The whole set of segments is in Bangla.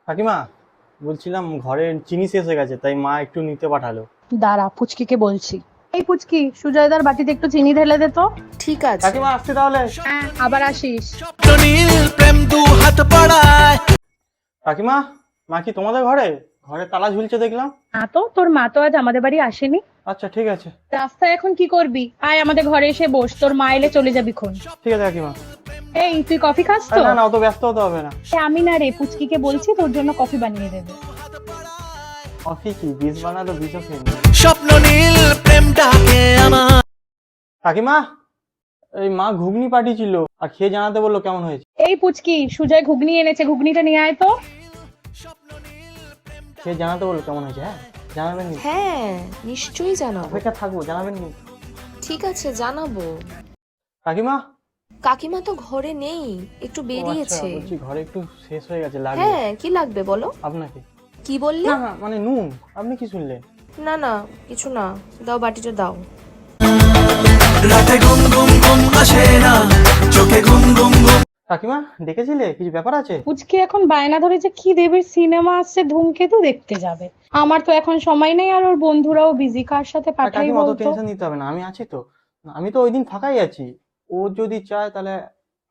কাকিমা, বলছিলাম ঘরের চিনি শেষ হয়ে গেছে, তাই মা একটু নিতে পাঠালো। দাঁড়া, পুচকিকে বলছি। এই পুচকি, সুজয়দার বাটিতে একটু চিনি ঢেলে দে তো। ঠিক আছে। কাকিমা আসছি তাহলে। হ্যাঁ, আবার আসিস। কাকিমা, মা কি তোমাদের ঘরে? ঘরে তালা ঝুলছে দেখলাম। না তো, তোর মা তো আজ আমাদের বাড়ি আসেনি। আচ্ছা ঠিক আছে। রাস্তায় এখন কি করবি? আয় আমাদের ঘরে এসে বস, তোর মা এলে চলে যাবি খন। ঠিক আছে কাকিমা। এই, তুই কফি খাস তো? না না, অত ব্যস্ত হতে হবে না। আমি না রে, পুচকিকে বলছি তোর জন্য কফি বানিয়ে দেবে। কফি কি বীজ বানালো? বীজও খেয়ে স্বপ্ন নীল প্রেম ডাকে আমার। কাকিমা, এই মা ঘুগনি পাঠিয়েছিল আর খেয়ে জানাতে বললো কেমন হয়েছে। এই পুচকি, সুজয় ঘুগনি এনেছে, ঘুগনিটা নিয়ে আয় তো। খেয়ে জানাতে বললো কেমন হয়েছে। হ্যাঁ জানাবেন কিন্তু। হ্যাঁ, নিশ্চয়ই জানাবো। অপেক্ষা থাকবো, জানাবেন কিন্তু। ঠিক আছে, জানাবো। কাকিমা। কাকিমা তো ঘরে নেই, একটু ও আচ্ছা, বেরিয়েছে। বলছি ঘরে একটু শেষ হয়ে গেছে, লাগবে। হ্যাঁ, কি লাগবে বলো। আপনাকে। কি বললে? না না, মানে নুন। আপনি কি শুনলেন? না না, কিছু না। দাও, বাটিটা দাও। রাতে ঘুম ঘুম ঘুম আসে না, চোখে ঘুম ঘুম ঘুম। কাকিমা ডেকেছিলে? কিছু ব্যাপার আছে? পুচকি এখন বায়না ধরেছে কি দেবের সিনেমা আসছে, ধূমকেতু দেখতে যাবে। আমার তো এখন সময় নেই, আর ওর বন্ধুরাও বিজি, কার সাথে আর পাঠাই কাকিমা অত বলতো। টেনশন নিতে হবে না, আমি আছি তো। আমি তো ওই দিন ফাঁকাই আছি। ও যদি চায় তাহলে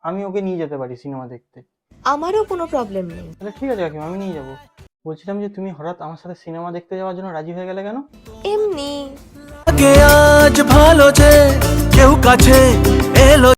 আমি ওকে নিয়ে যেতে পারি সিনেমা দেখতে। আমারও কোনো প্রবলেম নেই। তাহলে ঠিক আছে কাকিমা, আমি নিয়ে যাবো। বলছিলাম যে তুমি হঠাৎ আমার সাথে সিনেমা দেখতে যাওয়ার জন্য রাজি হয়ে গেলে কেন? এমনি। আজ ভালো যে কেউ কাছে